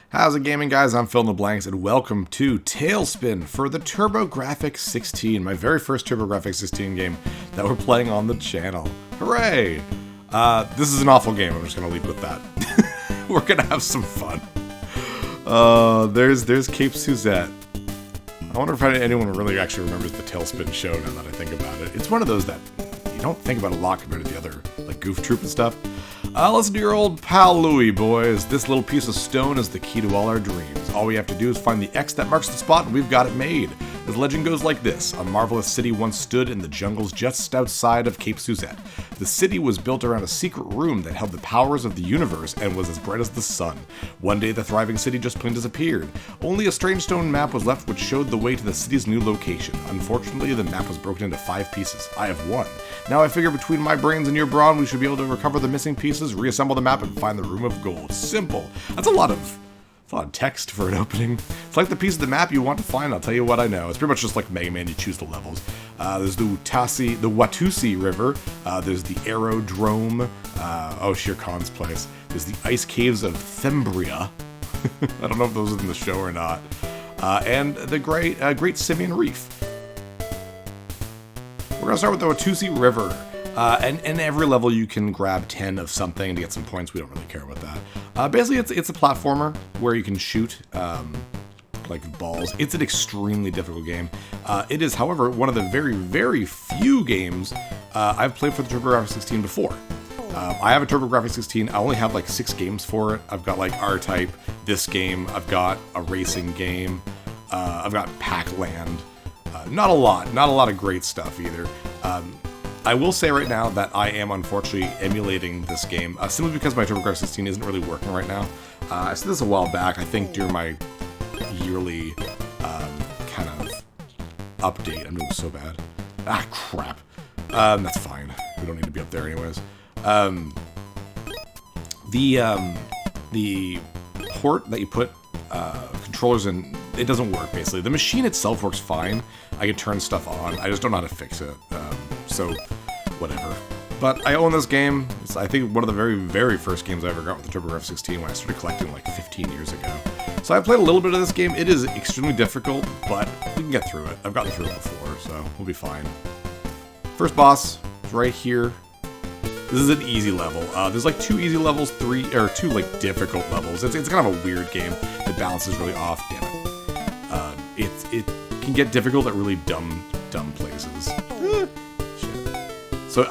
How's it gaming, guys? I'm Phil in the Blanks, and welcome to TaleSpin for the TurboGrafx-16, my very first TurboGrafx-16 game that we're playing on the channel. Hooray! This is an awful game, I'm just gonna leave with that. We're gonna have some fun. There's Cape Suzette. I wonder if anyone really actually remembers the TaleSpin show now that I think about it. It's one of those that you don't think about a lot compared to the other, like, Goof Troop and stuff. Listen to your old pal Louie, boys. This little piece of stone is the key to all our dreams. All we have to do is find the X that marks the spot, and we've got it made. The legend goes like this. A marvelous city once stood in the jungles just outside of Cape Suzette. The city was built around a secret room that held the powers of the universe and was as bright as the sun. One day, the thriving city just plain disappeared. Only a strange stone map was left which showed the way to the city's new location. Unfortunately, the map was broken into 5 pieces. I have 1. Now I figure between my brains and your brawn, we should be able to recover the missing pieces, reassemble the map, and find the Room of Gold. Simple. That's a lot of text for an opening. It's like the piece of the map you want to find, I'll tell you what I know. It's pretty much just like Mega Man, you choose the levels. There's the Watusi River, there's the Aerodrome, Shere Khan's place. There's the Ice Caves of Thembria. I don't know if those are in the show or not. And the Great Simian Reef. We're gonna start with the Watusi River. And in every level you can grab 10 of something to get some points. We don't really care about that. Basically, it's a platformer where you can shoot like balls. It's an extremely difficult game. It is, however, one of the very, very few games I've played for the TurboGrafx-16 before. I have a TurboGrafx-16. I only have like 6 games for it. I've got like R-Type, this game. I've got a racing game. I've got Pac-Land. Not a lot of great stuff either. I will say right now that I am unfortunately emulating this game, simply because my TurboGrafx-16 isn't really working right now. I said this a while back, I think during my yearly kind of update. I'm doing so bad. Ah, crap. That's fine. We don't need to be up there anyways. The port that you put controllers in, it doesn't work, basically. The machine itself works fine. I can turn stuff on. I just don't know how to fix it. So, whatever. But I own this game. It's, I think, one of the very, very first games I ever got with the TurboGrafx-16 when I started collecting like 15 years ago. So I played a little bit of this game. It is extremely difficult, but we can get through it. I've gotten through it before, so we'll be fine. First boss is right here. This is an easy level. There's like 2 easy levels, 2 like difficult levels. It's kind of a weird game. The balance is really off. Damn it. It can get difficult at really dumb places. So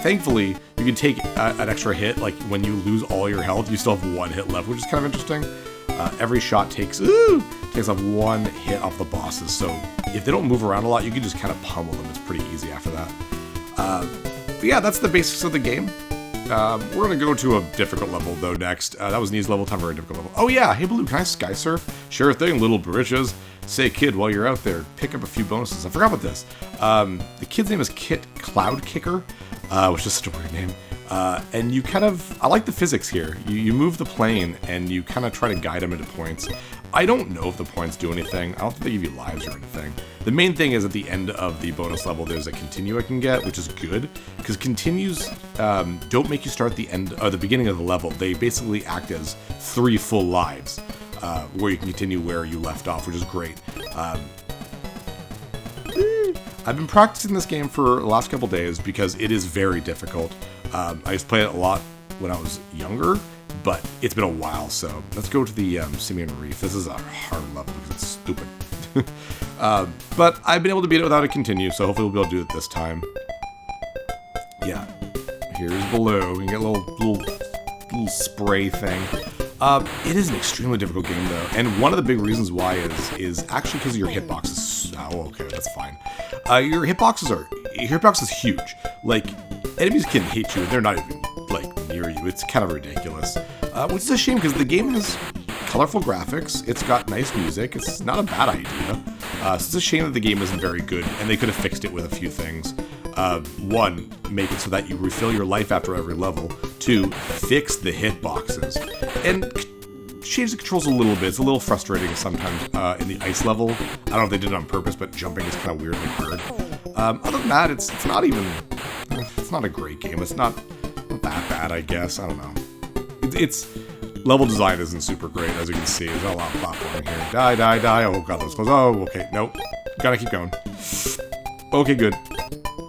thankfully, you can take an extra hit, like when you lose all your health, you still have 1 hit left, which is kind of interesting. Every shot takes off 1 hit off the bosses, so if they don't move around a lot, you can just kind of pummel them. It's pretty easy after that. But yeah, that's the basics of the game. We're gonna go to a difficult level though next. That was an easy level, time for a difficult level. Oh yeah, hey Baloo, can I sky surf? Sure thing, little britches. Say kid, while you're out there, pick up a few bonuses. I forgot about this. The kid's name is Kit Cloudkicker, which is such a weird name. And you kind of, I like the physics here. You move the plane and you kind of try to guide him into points. I don't know if the points do anything. I don't think they give you lives or anything. The main thing is at the end of the bonus level, there's a continue I can get, which is good, because continues don't make you start the end or the beginning of the level. They basically act as 3 full lives, where you can continue where you left off, which is great. I've been practicing this game for the last couple days because it is very difficult. I used to play it a lot when I was younger, but it's been a while, so let's go to the Simian Reef. This is a hard level because it's stupid. But I've been able to beat it without a continue, so hopefully we'll be able to do it this time. Yeah, here's Baloo. We can get a little spray thing. It is an extremely difficult game though, and one of the big reasons why is actually because of your hitboxes. Oh, okay, that's fine. Your hitbox is huge. Like, enemies can hit you and they're not even like near you. It's kind of ridiculous, which is a shame because the game has colorful graphics. It's got nice music. It's not a bad idea. So it's a shame that the game isn't very good, and they could have fixed it with a few things. 1, make it so that you refill your life after every level. 2, fix the hitboxes. And change the controls a little bit. It's a little frustrating sometimes in the ice level. I don't know if they did it on purpose, but jumping is kind of weirdly hard. Other than that, it's not even... It's not a great game. It's not that bad, I guess. I don't know. It's Level design isn't super great, as you can see. There's not a lot of platforming here. Die, die, die. Oh god, that was close. Oh, okay. Nope. Gotta keep going. Okay, good.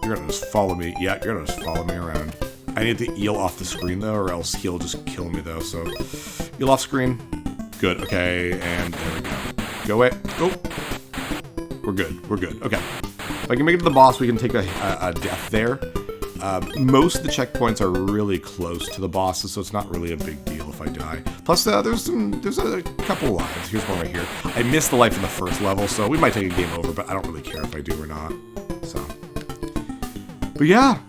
You're gonna just follow me. Yeah, you're gonna just follow me around. I need the eel off the screen, though, or else he'll just kill me, though. So, eel off screen. Good. Okay, and there we go. Go away. Oh. We're good. We're good. Okay. If I can make it to the boss, we can take a death there. Most of the checkpoints are really close to the bosses, so it's not really a big deal if I die. Plus, there's a couple lives. Here's one right here. I missed the life in the first level, so we might take a game over, but I don't really care if I do or not. So, but yeah,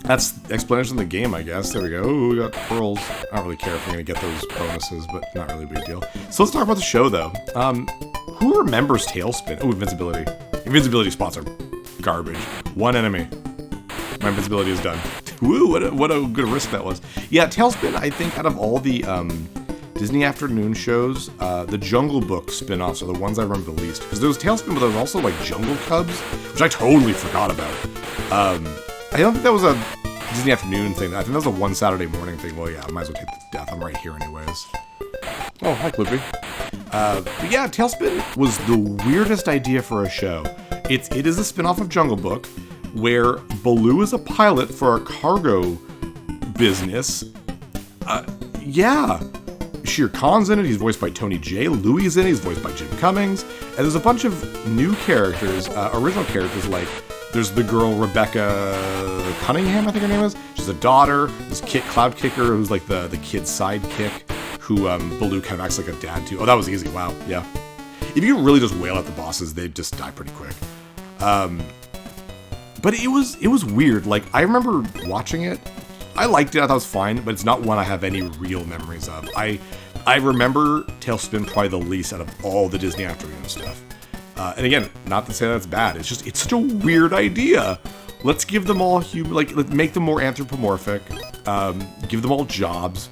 that's the explanation of the game, I guess. There we go. Ooh, we got pearls. I don't really care if we're gonna get those bonuses, but not really a big deal. So let's talk about the show, though. Who remembers TaleSpin? Oh, invincibility. Invincibility spots are garbage. One enemy. My invincibility is done. Woo, what a good risk that was. Yeah, TaleSpin, I think out of all the Disney afternoon shows, the Jungle Book spin-offs are the ones I remember the least. Because there was TaleSpin, but there was also like Jungle Cubs, which I totally forgot about. I don't think that was a Disney afternoon thing. I think that was a one Saturday morning thing. Well, yeah, I might as well take the death. I'm right here anyways. Oh, hi, Clippy. But yeah, TaleSpin was the weirdest idea for a show. It is a spin-off of Jungle Book, where Baloo is a pilot for a cargo business. Yeah. Shere Khan's in it, he's voiced by Tony J. Louis is in it, he's voiced by Jim Cummings. And there's a bunch of new characters, original characters, like there's the girl Rebecca Cunningham, I think her name is. She's a daughter. There's Cloud Kicker, who's like the kid's sidekick, who Baloo kind of acts like a dad to. Oh, that was easy. Wow. Yeah. If you really just wail at the bosses, they just die pretty quick. But it was weird. Like, I remember watching it. I liked it. I thought it was fine, but it's not one I have any real memories of. I remember TaleSpin probably the least out of all the Disney afternoon stuff. And again, not to say that's bad. It's just, it's such a weird idea. Let's give them all human, like, let's make them more anthropomorphic. Give them all jobs.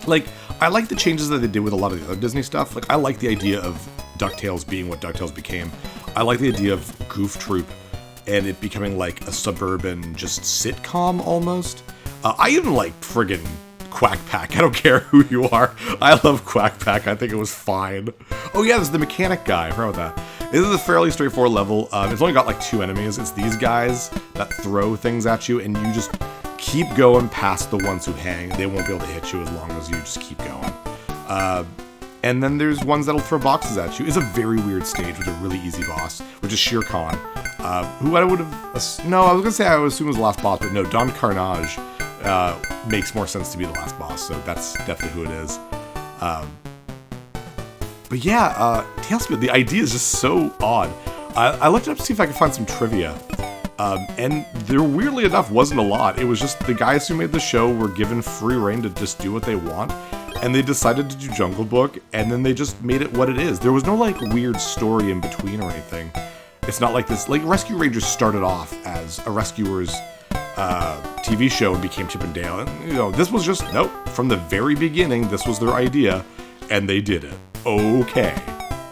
Like, I like the changes that they did with a lot of the other Disney stuff. Like, I like the idea of DuckTales being what DuckTales became. I like the idea of Goof Troop and it becoming like a suburban just sitcom almost. I even like friggin' Quack Pack. I don't care who you are. I love Quack Pack. I think it was fine. Oh yeah, there's the mechanic guy. I forgot about that. This is a fairly straightforward level. It's only got like 2 enemies. It's these guys that throw things at you, and you just keep going past the ones who hang. They won't be able to hit you as long as you just keep going. And then there's ones that'll throw boxes at you. It's a very weird stage with a really easy boss, which is Shere Khan, who I would have... No, I was going to say I would assume was the last boss, but no, Don Carnage makes more sense to be the last boss, so that's definitely who it is. But yeah, TaleSpin, the idea is just so odd. I looked it up to see if I could find some trivia. And there, weirdly enough, wasn't a lot. It was just the guys who made the show were given free reign to just do what they want. And they decided to do Jungle Book, and then they just made it what it is. There was no, like, weird story in between or anything. It's not like this... Like, Rescue Rangers started off as a rescuer's TV show and became Chip and Dale. And, you know, this was just... Nope. From the very beginning, this was their idea, and they did it. Okay.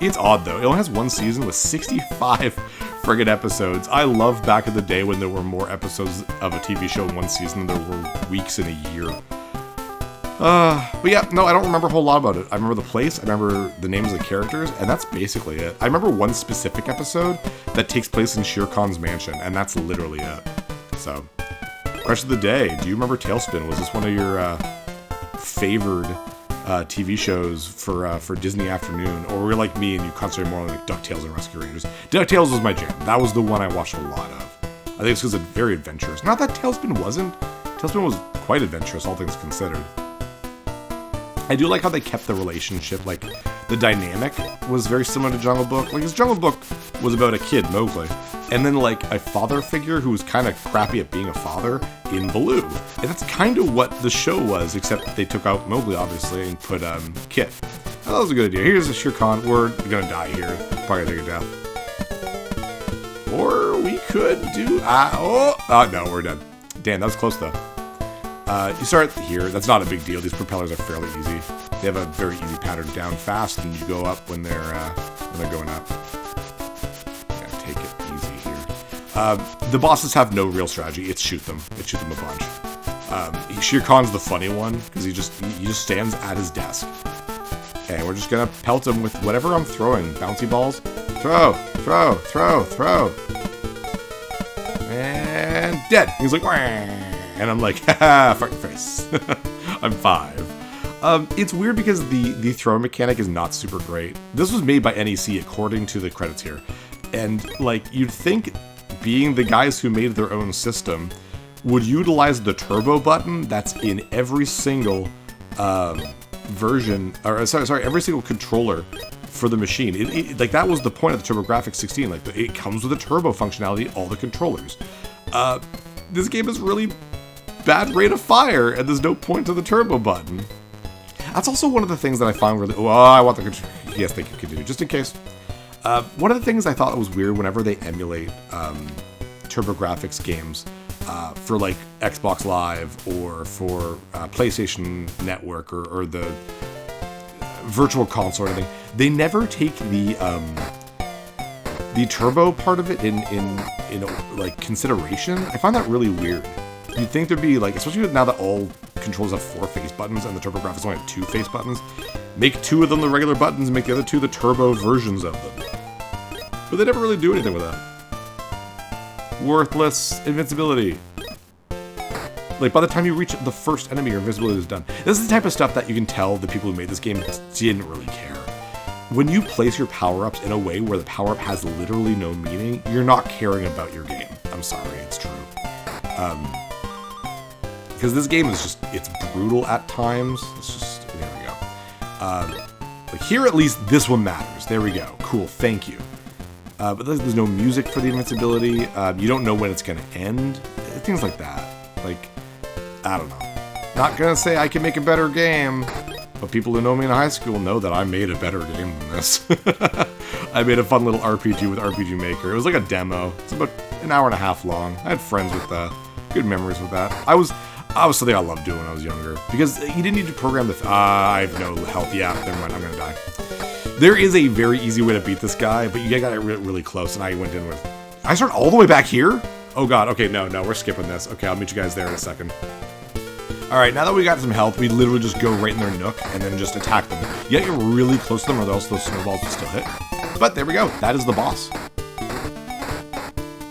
It's odd, though. It only has 1 season with 65 friggin' episodes. I love back in the day when there were more episodes of a TV show in 1 season than there were weeks in a year. But yeah, no, I don't remember a whole lot about it. I remember the place, I remember the names of the characters, and that's basically it. I remember one specific episode that takes place in Shere Khan's mansion, and that's literally it. So, question of the day, do you remember TaleSpin? Was this one of your favored TV shows for Disney Afternoon, or were you like me and you concentrated more on like DuckTales and Rescue Rangers? DuckTales was my jam. That was the one I watched a lot of. I think it's because it's very adventurous. Not that TaleSpin wasn't. TaleSpin was quite adventurous, all things considered. I do like how they kept the relationship, like, the dynamic was very similar to Jungle Book. Like, this Jungle Book was about a kid, Mowgli, and then, like, a father figure who was kind of crappy at being a father in Baloo. And that's kind of what the show was, except they took out Mowgli, obviously, and put, Kit. That was a good idea. Here's a Shere Khan. We're gonna die here. Probably gonna take a death. Or we could do... no, we're dead. Damn, that was close, though. You start here. That's not a big deal. These propellers are fairly easy. They have a very easy pattern down fast, and you go up when they're going up. Yeah, take it easy here. The bosses have no real strategy. It's shoot them. It's shoot them a bunch. Shere Khan's the funny one, because he just stands at his desk. Okay, we're just gonna pelt him with whatever I'm throwing. Bouncy balls. Throw, throw, throw, throw. And dead. He's like, wah. And I'm like, haha, fuck your face. I'm 5. It's weird because the throw mechanic is not super great. This was made by NEC according to the credits here. And like, you'd think being the guys who made their own system would utilize the turbo button that's in every single version, or sorry, every single controller for the machine. Like, that was the point of the TurboGrafx-16. Like, it comes with a turbo functionality, all the controllers. This game is really bad rate of fire, and there's no point to the turbo button. That's also one of the things that I found really... Oh, I want the control... Yes, thank you, continue, just in case. One of the things I thought was weird whenever they emulate TurboGrafx games for, like, Xbox Live or for PlayStation Network or the Virtual Console or anything, they never take the turbo part of it in like consideration. I find that really weird. You'd think there'd be, like, especially now that all controls have 4 face buttons and the TurboGrafx only have 2 face buttons, make 2 of them the regular buttons and make the other 2 the turbo versions of them. But they never really do anything with that. Worthless invincibility. Like, by the time you reach the first enemy, your invincibility is done. This is the type of stuff that you can tell the people who made this game didn't really care. When you place your power-ups in a way where the power-up has literally no meaning, you're not caring about your game. I'm sorry, it's true. Because this game is just, it's brutal at times. It's just, there we go. Like, here at least, this one matters. There we go. Cool, thank you. But there's no music for the invincibility. You don't know when it's going to end. Things like that. Like, I don't know. Not gonna say I can make a better game, but people who know me in high school know that I made a better game than this. I made a fun little RPG with RPG Maker. It was like a demo. It's about an hour and a half long. I had friends with that. Good memories with that. I was something I loved doing when I was younger, because you didn't need to program the... I have no health. Yeah, never mind, I'm gonna die. There is a very easy way to beat this guy, but you got it really close, and I went in with... I started all the way back here? Oh god, okay, no, we're skipping this. Okay, I'll meet you guys there in a second. Alright, now that we got some health, we literally just go right in their nook and then just attack them. You gotta get really close to them or else those snowballs will still hit. But there we go, that is the boss.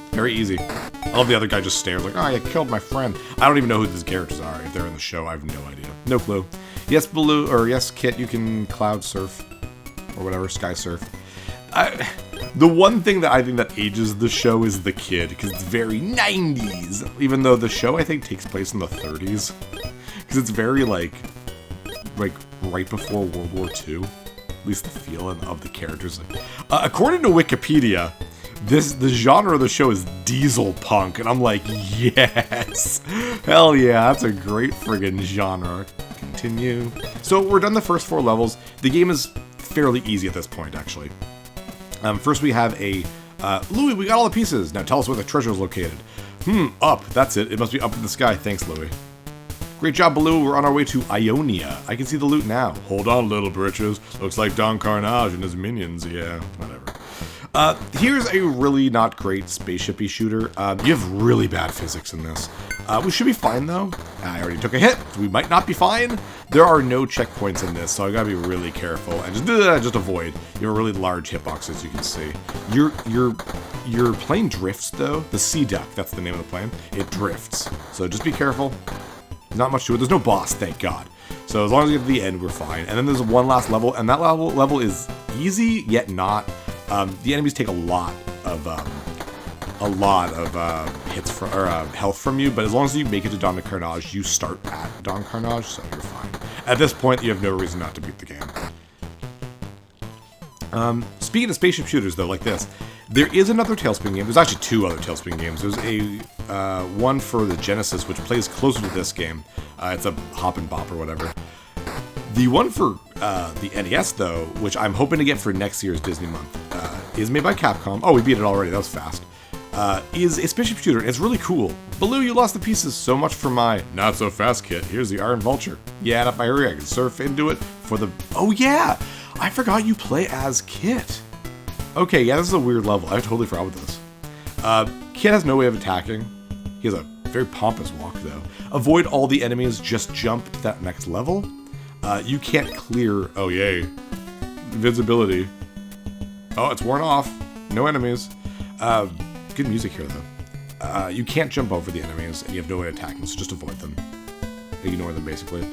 Very easy. I love the other guy just stares like, oh, you killed my friend. I don't even know who these characters are. If they're in the show, I have no idea. No clue. Yes, Baloo, or yes, Kit, you can cloud surf. Or whatever, sky surf. The one thing that I think that ages the show is the kid, because it's very 90s. Even though the show, I think, takes place in the 30s. Because it's very, like, right before World War II. At least the feeling of the characters. According to Wikipedia, the genre of the show is diesel punk. And I'm like, yes! Hell yeah, that's a great friggin' genre. Continue. So we're done the first 4 levels. The game is fairly easy at this point, actually. First we have a, Louie, we got all the pieces. Now tell us where the treasure is located. Up. That's it. It must be up in the sky. Thanks, Louie. Great job, Baloo. We're on our way to Ionia. I can see the loot now. Hold on, little britches. Looks like Don Carnage and his minions. Yeah, whatever. Here's a really not great spaceship-y shooter. You have really bad physics in this. We should be fine, though. I already took a hit. We might not be fine. There are no checkpoints in this, so I gotta be really careful and just avoid. You have a really large hitbox, as you can see. Your plane drifts, though. The Sea Duck, that's the name of the plane. It drifts, so just be careful. Not much to it. There's no boss, thank God. So as long as we get to the end, we're fine. And then there's one last level, and that level is easy yet not. The enemies take a lot of hits from, or health from you, but as long as you make it to Don Carnage, you start at Don Carnage, so you're fine. At this point, you have no reason not to beat the game. Speaking of spaceship shooters, though, like this, there is another TaleSpin game. There's actually 2 other TaleSpin games. There's a one for the Genesis, which plays closer to this game. It's a hop and bop or whatever. The one for the NES, though, which I'm hoping to get for next year's Disney month, is made by Capcom. Oh, we beat it already. That was fast. Is a spaceship shooter, and it's really cool. Baloo, you lost the pieces. So much for my not-so-fast kit. Here's the Iron Vulture. Yeah, and if I hurry, I can surf into it for the... Oh, yeah! I forgot you play as Kit. Okay, yeah, this is a weird level. I totally forgot with this. Kit has no way of attacking. He has a Very pompous walk, though. Avoid all the enemies, just jump to that next level. You can't clear... Oh, yay. Invisibility. Oh, it's worn off. No enemies. Good music here, though. You can't jump over the enemies, and you have no way to attack them, so just avoid them. Ignore them, basically.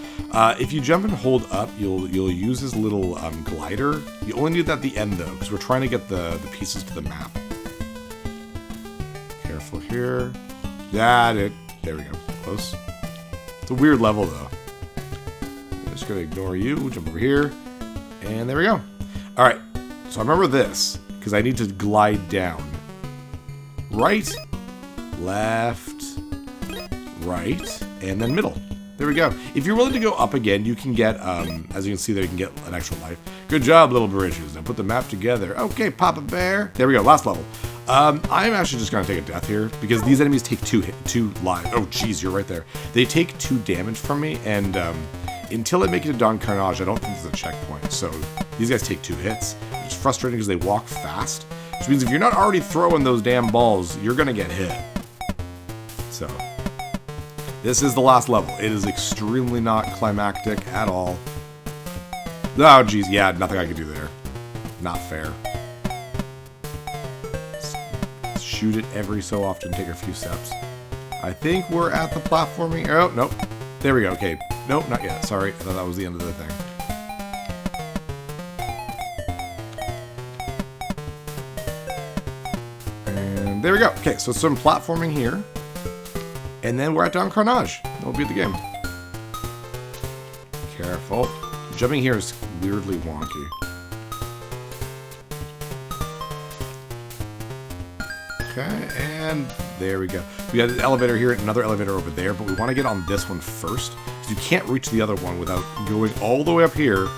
If you jump and hold up, you'll use this little glider. You only need that at the end, though, because we're trying to get the pieces to the map. Careful here. Got it. There we go. Close. It's a weird level, though. I'm just going to ignore you. Jump over here. And there we go. All right. So I remember this, because I need to glide down. Right, left, right, and then middle. There we go. If you're willing to go up again, you can get, as you can see there, you can get an extra life. Good job, little bridges. Now put the map together. Okay, Papa Bear. There we go, last level. I'm actually just going to take a death here, because these enemies take two lives. Oh, jeez, you're right there. They take 2 damage from me, and until I make it to Don Carnage, I don't think there's a checkpoint. So these guys take 2 hits. It's frustrating because they walk fast, which means if you're not already throwing those damn balls, you're going to get hit. So... this is the last level. It is extremely not climactic at all. Oh, geez, yeah, nothing I can do there. Not fair. Let's shoot it every so often, take a few steps. I think we're at the platforming. Oh, nope. There we go, okay. Nope, not yet, sorry. I thought that was the end of the thing. And there we go. Okay, so some platforming here. And then we're at Don Carnage. That'll be the game. Careful. Jumping here is weirdly wonky. Okay, and there we go. We got an elevator here and another elevator over there, but we want to get on this one first. Because you can't reach the other one without going all the way up here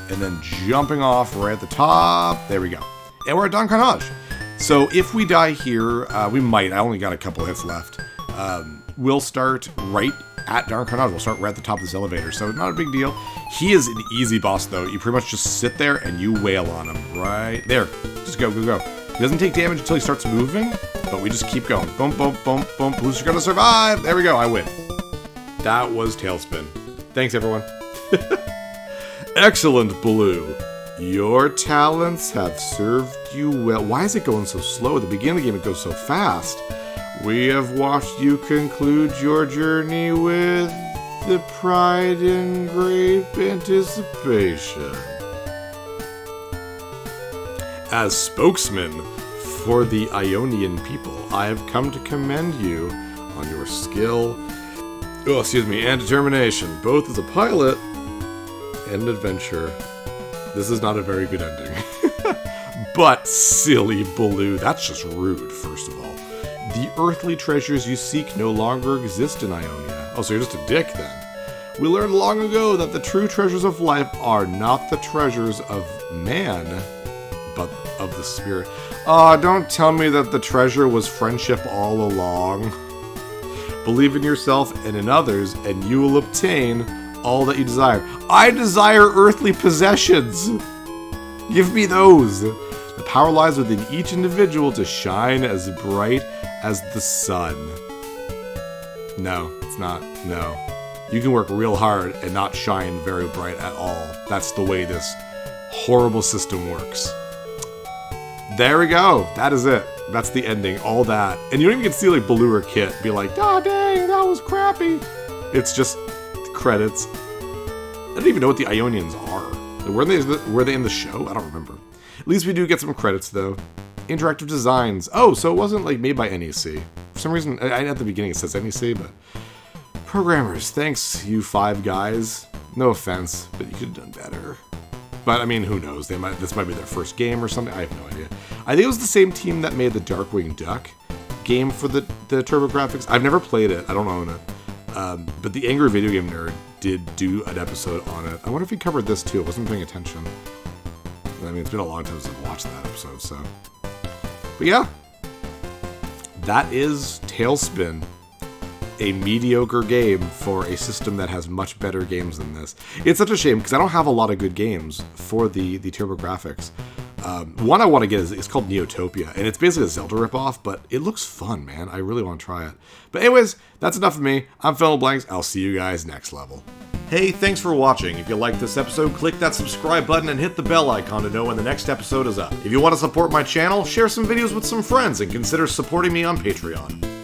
and then jumping off right at the top. There we go. And we're at Don Carnage. So if we die here, we might. I only got a couple hits left. We'll start right at Don Carnage. We'll start right at the top of this elevator, so not a big deal. He is an easy boss, though. You pretty much just sit there and you wail on him. Right there. Just go, go, go. He doesn't take damage until he starts moving, but we just keep going. Boom, boom, boom, boom. Who's gonna survive? There we go. I win. That was TaleSpin. Thanks, everyone. Excellent, Blue. Your talents have served you well. Why is it going so slow? At the beginning of the game, it goes so fast. We have watched you conclude your journey with the pride and great anticipation. As spokesman for the Ionian people, I have come to commend you on your skill, and determination, both as a pilot and an adventurer. This is not a very good ending. But silly Baloo, that's just rude, first of all. The earthly treasures you seek no longer exist in Ionia. Oh, so you're just a dick, then. We learned long ago that the true treasures of life are not the treasures of man, but of the spirit. Ah, don't tell me that the treasure was friendship all along. Believe in yourself and in others, and you will obtain all that you desire. I desire earthly possessions! Give me those! The power lies within each individual to shine as bright as the sun. No, it's not. No. You can work real hard and not shine very bright at all. That's the way this horrible system works. There we go. That is it. That's the ending. All that. And you don't even get to see like Baloo or Kit be like, "Ah, dang, that was crappy." It's just the credits. I don't even know what the Ionians are. Were they in the show? I don't remember. At least we do get some credits, though. Interactive designs. Oh, so it wasn't, like, made by NEC. For some reason, at the beginning it says NEC, but... Programmers, thanks, you 5 guys. No offense, but you could have done better. But, I mean, who knows? This might be their first game or something. I have no idea. I think it was the same team that made the Darkwing Duck game for the TurboGrafx. I've never played it. I don't own it. But the Angry Video Game Nerd did do an episode on it. I wonder if he covered this, too. I wasn't paying attention. I mean, it's been a long time since I've watched that episode, so... But yeah, that is TaleSpin, a mediocre game for a system that has much better games than this. It's such a shame, because I don't have a lot of good games for the TurboGrafx. One I want to get is it's called Neotopia, and it's basically a Zelda ripoff, but it looks fun, man. I really want to try it. But anyways, that's enough of me. I'm Phil Blanks. I'll see you guys next level. Hey, thanks for watching. If you liked this episode, click that subscribe button and hit the bell icon to know when the next episode is up. If you want to support my channel, share some videos with some friends and consider supporting me on Patreon.